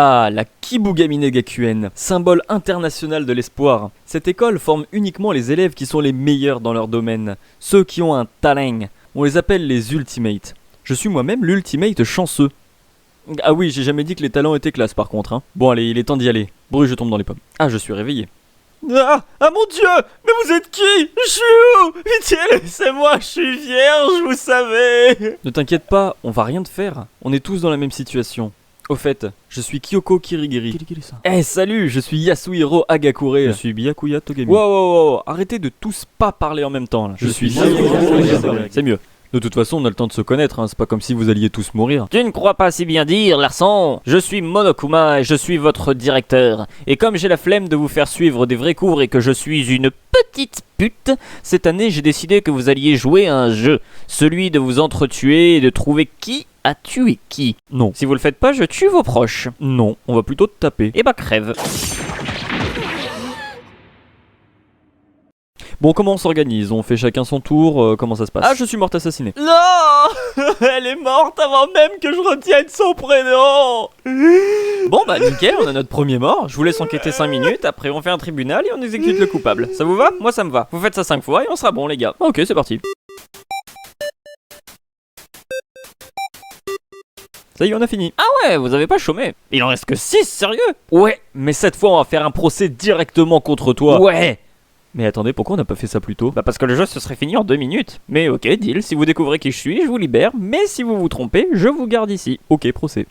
Ah, la Kibugamine Gakuen, symbole international de l'espoir. Cette école forme uniquement les élèves qui sont les meilleurs dans leur domaine, ceux qui ont un talent. On les appelle les ultimates. Je suis moi-même l'ultimate chanceux. Ah oui, j'ai jamais dit que les talents étaient classe par contre. Hein. Bon allez, il est temps d'y aller. Bruit, je tombe dans les pommes. Ah, je suis réveillé. Ah mon Dieu! Mais vous êtes qui? Je suis où? Pitié, laissez-moi, je suis vierge, vous savez! Ne t'inquiète pas, on va rien te faire. On est tous dans la même situation. Au fait, je suis Kyoko Kirigiri. Eh salut, je suis Yasuhiro Agakure. Je suis Byakuya Togami. Wow, arrêtez de tous pas parler en même temps là. Je suis C'est mieux. De toute façon, on a le temps de se connaître, hein. C'est pas comme si vous alliez tous mourir. Tu ne crois pas si bien dire, Larsan. Je suis Monokuma et je suis votre directeur. Et comme j'ai la flemme de vous faire suivre des vrais cours et que je suis une petite pute, cette année j'ai décidé que vous alliez jouer à un jeu. Celui de vous entretuer et de trouver qui a tué qui. Non. Si vous le faites pas, je tue vos proches. Non, on va plutôt te taper. Et bah crève. Bon, comment on s'organise? On fait chacun son tour, comment ça se passe? Ah, je suis morte assassinée. Non! Elle est morte avant même que je retienne son prénom! Bon bah nickel, on a notre premier mort. Je vous laisse enquêter 5 minutes, après on fait un tribunal et on exécute le coupable. Ça vous va? Moi ça me va. Vous faites ça 5 fois et on sera bon les gars. Ok, c'est parti. Ça y est, on a fini. Ah ouais, vous avez pas chômé. Il en reste que 6, sérieux? Ouais, mais cette fois on va faire un procès directement contre toi. Ouais! Mais attendez, pourquoi on n'a pas fait ça plus tôt? Bah parce que le jeu se serait fini en 2 minutes. Mais ok, deal, si vous découvrez qui je suis, je vous libère. Mais si vous vous trompez, je vous garde ici. Ok, procès.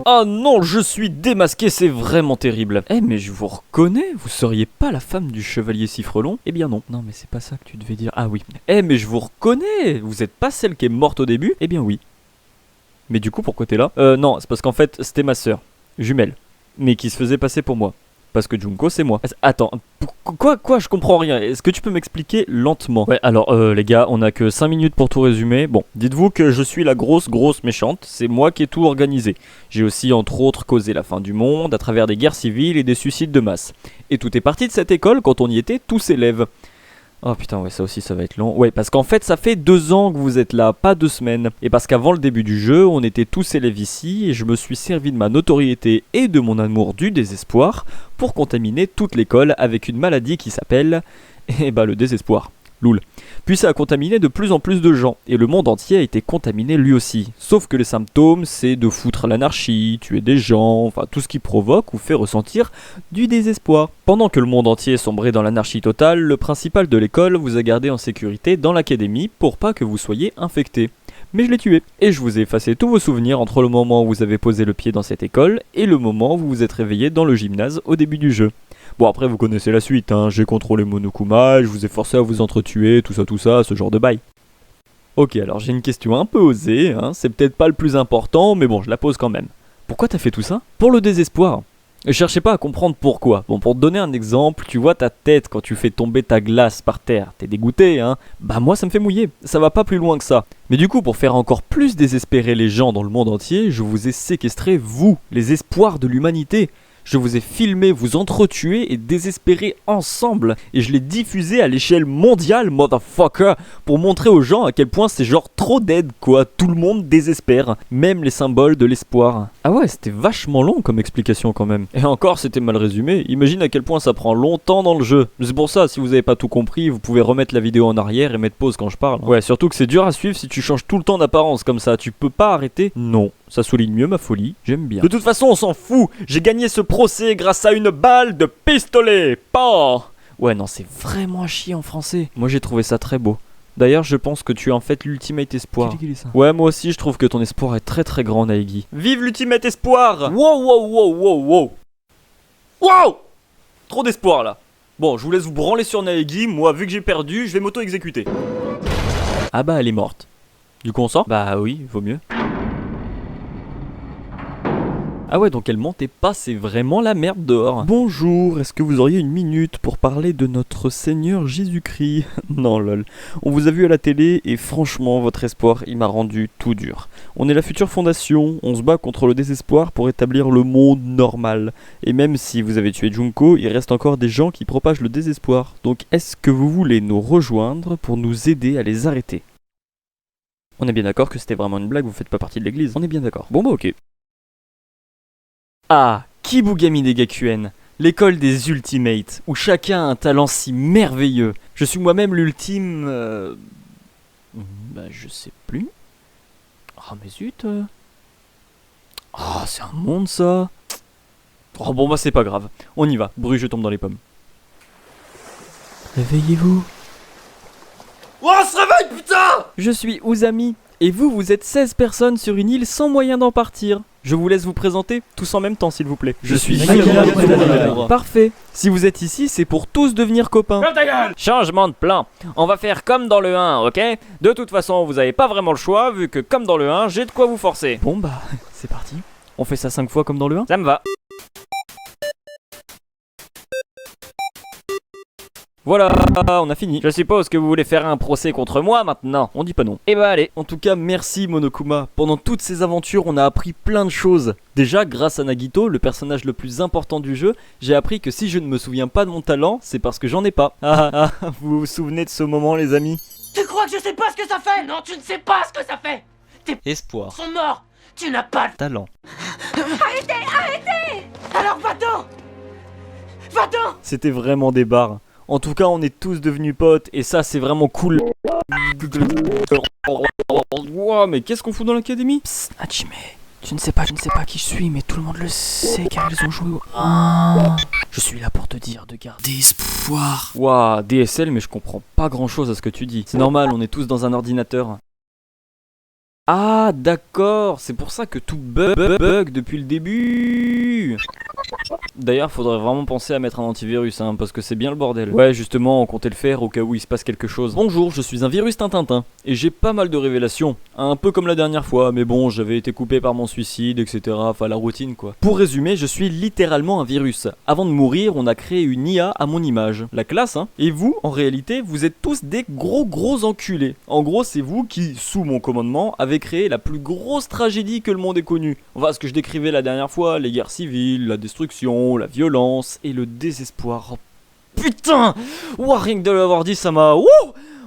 Oh non, je suis démasqué, c'est vraiment terrible. Eh mais je vous reconnais, vous seriez pas la femme du chevalier Siffrelon? Eh bien non. Non mais c'est pas ça que tu devais dire. Ah oui. Eh mais je vous reconnais, vous êtes pas celle qui est morte au début? Eh bien oui. Mais du coup pourquoi t'es là? Non, c'est parce qu'en fait c'était ma sœur, jumelle, mais qui se faisait passer pour moi. Parce que Junko c'est moi. Attends, quoi, je comprends rien. Est-ce que tu peux m'expliquer lentement? Ouais, alors les gars, on a que 5 minutes pour tout résumer. Bon, dites-vous que je suis la grosse méchante. C'est moi qui ai tout organisé. J'ai aussi entre autres causé la fin du monde à travers des guerres civiles et des suicides de masse. Et tout est parti de cette école quand on y était tous élèves. Oh putain, ouais, ça aussi ça va être long. Ouais, parce qu'en fait ça fait 2 ans que vous êtes là, pas 2 semaines. Et parce qu'avant le début du jeu, on était tous élèves ici et je me suis servi de ma notoriété et de mon amour du désespoir pour contaminer toute l'école avec une maladie qui s'appelle... le désespoir. Loul. Puis ça a contaminé de plus en plus de gens, et le monde entier a été contaminé lui aussi. Sauf que les symptômes, c'est de foutre l'anarchie, tuer des gens, enfin tout ce qui provoque ou fait ressentir du désespoir. Pendant que le monde entier sombrait dans l'anarchie totale, le principal de l'école vous a gardé en sécurité dans l'académie pour pas que vous soyez infecté. Mais je l'ai tué, et je vous ai effacé tous vos souvenirs entre le moment où vous avez posé le pied dans cette école et le moment où vous vous êtes réveillé dans le gymnase au début du jeu. Bon après vous connaissez la suite, hein. J'ai contrôlé Monokuma, je vous ai forcé à vous entretuer, tout ça, ce genre de bail. Ok, alors j'ai une question un peu osée, hein. C'est peut-être pas le plus important, mais bon je la pose quand même. Pourquoi t'as fait tout ça? Pour le désespoir. Cherchez pas à comprendre pourquoi. Bon, pour te donner un exemple, tu vois ta tête quand tu fais tomber ta glace par terre. T'es dégoûté, hein? Bah moi ça me fait mouiller, ça va pas plus loin que ça. Mais du coup, pour faire encore plus désespérer les gens dans le monde entier, je vous ai séquestré, vous, les espoirs de l'humanité. Je vous ai filmé, vous entretué et désespéré ensemble. Et je l'ai diffusé à l'échelle mondiale, motherfucker, pour montrer aux gens à quel point c'est genre trop dead, quoi. Tout le monde désespère, même les symboles de l'espoir. Ah ouais, c'était vachement long comme explication quand même. Et encore, c'était mal résumé. Imagine à quel point ça prend longtemps dans le jeu. C'est pour ça, si vous avez pas tout compris, vous pouvez remettre la vidéo en arrière et mettre pause quand je parle. Ouais, surtout que c'est dur à suivre si tu changes tout le temps d'apparence comme ça. Tu peux pas arrêter? Non. Ça souligne mieux ma folie, j'aime bien. De toute façon, on s'en fout. J'ai gagné ce procès grâce à une balle de pistolet. Pas. Ouais, non, c'est vraiment à chier en français. Moi, j'ai trouvé ça très beau. D'ailleurs, je pense que tu es en fait l'ultimate espoir. Ouais, moi aussi, je trouve que ton espoir est très grand, Naegi. Vive l'ultimate espoir. Wow. Trop d'espoir, là. Bon, je vous laisse vous branler sur Naegi. Moi, vu que j'ai perdu, je vais m'auto-exécuter. Ah bah, elle est morte. Du coup, on sort? Bah oui, vaut mieux. Ah ouais, donc elle mentait pas, c'est vraiment la merde dehors. Bonjour, est-ce que vous auriez une minute pour parler de notre Seigneur Jésus-Christ? Non lol, on vous a vu à la télé et franchement, votre espoir, il m'a rendu tout dur. On est la future fondation, on se bat contre le désespoir pour établir le monde normal. Et même si vous avez tué Junko, il reste encore des gens qui propagent le désespoir. Donc est-ce que vous voulez nous rejoindre pour nous aider à les arrêter? On est bien d'accord que c'était vraiment une blague, vous faites pas partie de l'église. On est bien d'accord. Bon bah ok. Ah, Kibugami Degakuen, l'école des Ultimates, où chacun a un talent si merveilleux. Je suis moi-même l'ultime... Bah je sais plus. Ah mais zut. Ah c'est un monde ça. Oh bon bah c'est pas grave. On y va. Bruit, je tombe dans les pommes. Réveillez-vous. Oh, on se réveille, putain! Je suis Uzami, et vous êtes 16 personnes sur une île sans moyen d'en partir. Je vous laisse vous présenter, tous en même temps s'il vous plaît. Je suis Akira. Parfait. Si vous êtes ici, c'est pour tous devenir copains. Ferme ta gueule! Changement de plan. On va faire comme dans le 1, ok? De toute façon, vous avez pas vraiment le choix, vu que comme dans le 1, j'ai de quoi vous forcer. Bon bah, c'est parti. On fait ça 5 fois comme dans le 1. Ça me va. Voilà, on a fini. Je suppose que vous voulez faire un procès contre moi maintenant. On dit pas non. Eh bah allez. En tout cas, merci Monokuma. Pendant toutes ces aventures, on a appris plein de choses. Déjà, grâce à Nagito, le personnage le plus important du jeu, j'ai appris que si je ne me souviens pas de mon talent, c'est parce que j'en ai pas. Vous vous souvenez de ce moment, les amis? Tu crois que je sais pas ce que ça fait? Non, tu ne sais pas ce que ça fait. Espoir, Ils sont morts. Tu n'as pas le... talent. Alors va-t'en. Va-t'en. C'était vraiment des barres. En tout cas, on est tous devenus potes et ça, c'est vraiment cool. Wow, mais qu'est-ce qu'on fout dans l'académie? Psst, Hajime, tu ne sais pas qui je suis, mais tout le monde le sait car ils ont joué au... Je suis là pour te dire de garder espoir. Waouh, DSL, mais je comprends pas grand chose à ce que tu dis. C'est normal, on est tous dans un ordinateur. Ah, d'accord, c'est pour ça que tout bug depuis le début. D'ailleurs, faudrait vraiment penser à mettre un antivirus, hein, parce que c'est bien le bordel. Ouais, justement, on comptait le faire au cas où il se passe quelque chose. Bonjour, je suis un virus Tintintin, et j'ai pas mal de révélations. Un peu comme la dernière fois, mais bon, j'avais été coupé par mon suicide, etc. Enfin, la routine, quoi. Pour résumer, je suis littéralement un virus. Avant de mourir, on a créé une IA à mon image. La classe, hein. Et vous, en réalité, vous êtes tous des gros enculés. En gros, c'est vous qui, sous mon commandement, avez créé la plus grosse tragédie que le monde ait connue. Enfin, ce que je décrivais la dernière fois, les guerres civiles, la destruction, la violence et le désespoir. Oh, putain! Ouah, rien que de l'avoir dit, ça m'a... Ouh!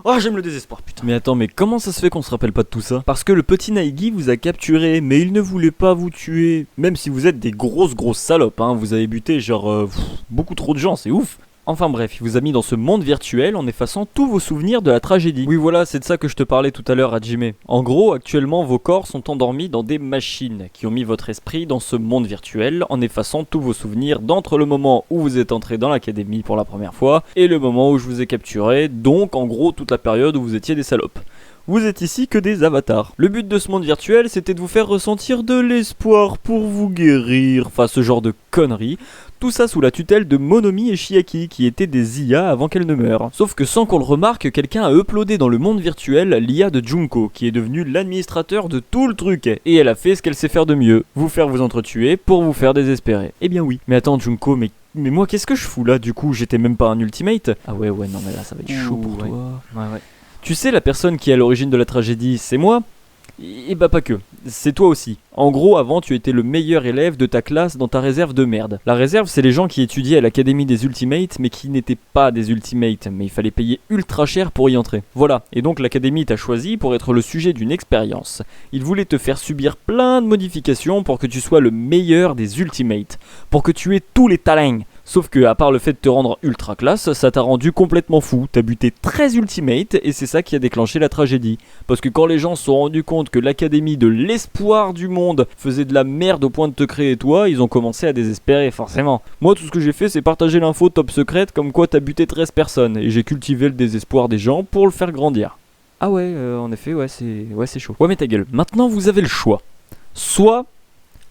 Oh, j'aime le désespoir, putain. Mais attends, mais comment ça se fait qu'on se rappelle pas de tout ça? Parce que le petit Naigi vous a capturé, mais il ne voulait pas vous tuer. Même si vous êtes des grosses salopes, hein. Vous avez buté genre beaucoup trop de gens, c'est ouf. Enfin bref, il vous a mis dans ce monde virtuel en effaçant tous vos souvenirs de la tragédie. Oui voilà, c'est de ça que je te parlais tout à l'heure, Hajime. En gros, actuellement, vos corps sont endormis dans des machines qui ont mis votre esprit dans ce monde virtuel en effaçant tous vos souvenirs d'entre le moment où vous êtes entré dans l'académie pour la première fois et le moment où je vous ai capturé, donc en gros toute la période où vous étiez des salopes. Vous êtes ici que des avatars. Le but de ce monde virtuel, c'était de vous faire ressentir de l'espoir pour vous guérir, enfin ce genre de conneries. Tout ça sous la tutelle de Monomi et Chiaki, qui étaient des IA avant qu'elles ne meurent. Sauf que sans qu'on le remarque, quelqu'un a uploadé dans le monde virtuel l'IA de Junko, qui est devenue l'administrateur de tout le truc. Et elle a fait ce qu'elle sait faire de mieux, vous faire vous entretuer pour vous faire désespérer. Eh bien oui. Mais attends Junko, mais moi qu'est-ce que je fous là du coup? J'étais même pas un ultimate. Ah ouais non mais là ça va être chaud pour toi. Ouais. Tu sais la personne qui est à l'origine de la tragédie, c'est moi? Et bah pas que, c'est toi aussi. En gros, avant tu étais le meilleur élève de ta classe dans ta réserve de merde. La réserve, c'est les gens qui étudiaient à l'académie des Ultimates mais qui n'étaient pas des Ultimates, mais il fallait payer ultra cher pour y entrer. Voilà, et donc l'académie t'a choisi pour être le sujet d'une expérience. Ils voulaient te faire subir plein de modifications pour que tu sois le meilleur des Ultimates, pour que tu aies tous les talents. Sauf que, à part le fait de te rendre ultra classe, ça t'a rendu complètement fou. T'as buté 13 ultimates et c'est ça qui a déclenché la tragédie. Parce que quand les gens se sont rendus compte que l'académie de l'espoir du monde faisait de la merde au point de te créer toi, ils ont commencé à désespérer, forcément. Moi, tout ce que j'ai fait, c'est partager l'info top secrète comme quoi t'as buté 13 personnes. Et j'ai cultivé le désespoir des gens pour le faire grandir. Ah ouais, en effet, ouais, c'est chaud. Ouais, mais ta gueule. Maintenant, vous avez le choix. Soit...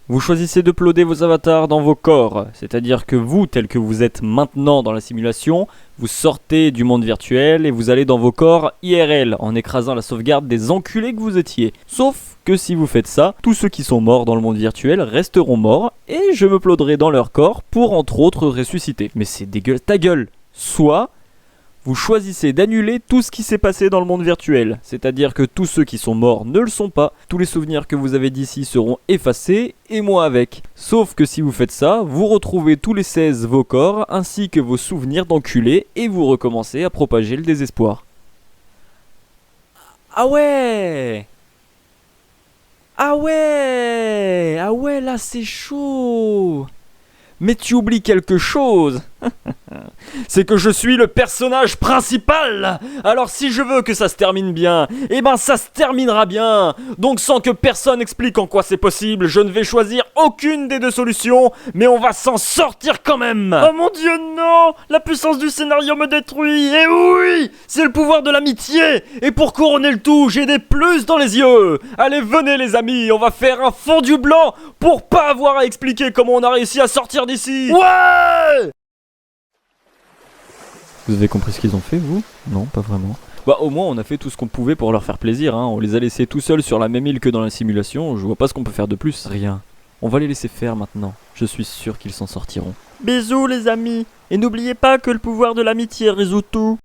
vous choisissez d'uploader vos avatars dans vos corps, c'est-à-dire que vous, tel que vous êtes maintenant dans la simulation, vous sortez du monde virtuel et vous allez dans vos corps IRL en écrasant la sauvegarde des enculés que vous étiez. Sauf que si vous faites ça, tous ceux qui sont morts dans le monde virtuel resteront morts et je m'uploaderai dans leur corps pour entre autres ressusciter. Mais c'est dégueulasse, ta gueule. Soit... vous choisissez d'annuler tout ce qui s'est passé dans le monde virtuel, c'est-à-dire que tous ceux qui sont morts ne le sont pas, tous les souvenirs que vous avez d'ici seront effacés, et moi avec. Sauf que si vous faites ça, vous retrouvez tous les 16 vos corps, ainsi que vos souvenirs d'enculés, et vous recommencez à propager le désespoir. Ah ouais! Ah ouais! Ah ouais, là c'est chaud! Mais tu oublies quelque chose. C'est que je suis le personnage principal. Alors si je veux que ça se termine bien, eh ben ça se terminera bien. Donc sans que personne explique en quoi c'est possible, je ne vais choisir aucune des deux solutions, mais on va s'en sortir quand même. Oh mon dieu, non! La puissance du scénario me détruit! Et oui! C'est le pouvoir de l'amitié! Et pour couronner le tout, j'ai des plus dans les yeux! Allez, venez les amis, on va faire un fondu blanc pour pas avoir à expliquer comment on a réussi à sortir d'ici! Ouais! Vous avez compris ce qu'ils ont fait, vous? Non, pas vraiment. Bah au moins on a fait tout ce qu'on pouvait pour leur faire plaisir, hein. On les a laissés tout seuls sur la même île que dans la simulation, je vois pas ce qu'on peut faire de plus. Rien. On va les laisser faire maintenant. Je suis sûr qu'ils s'en sortiront. Bisous les amis! Et n'oubliez pas que le pouvoir de l'amitié résout tout!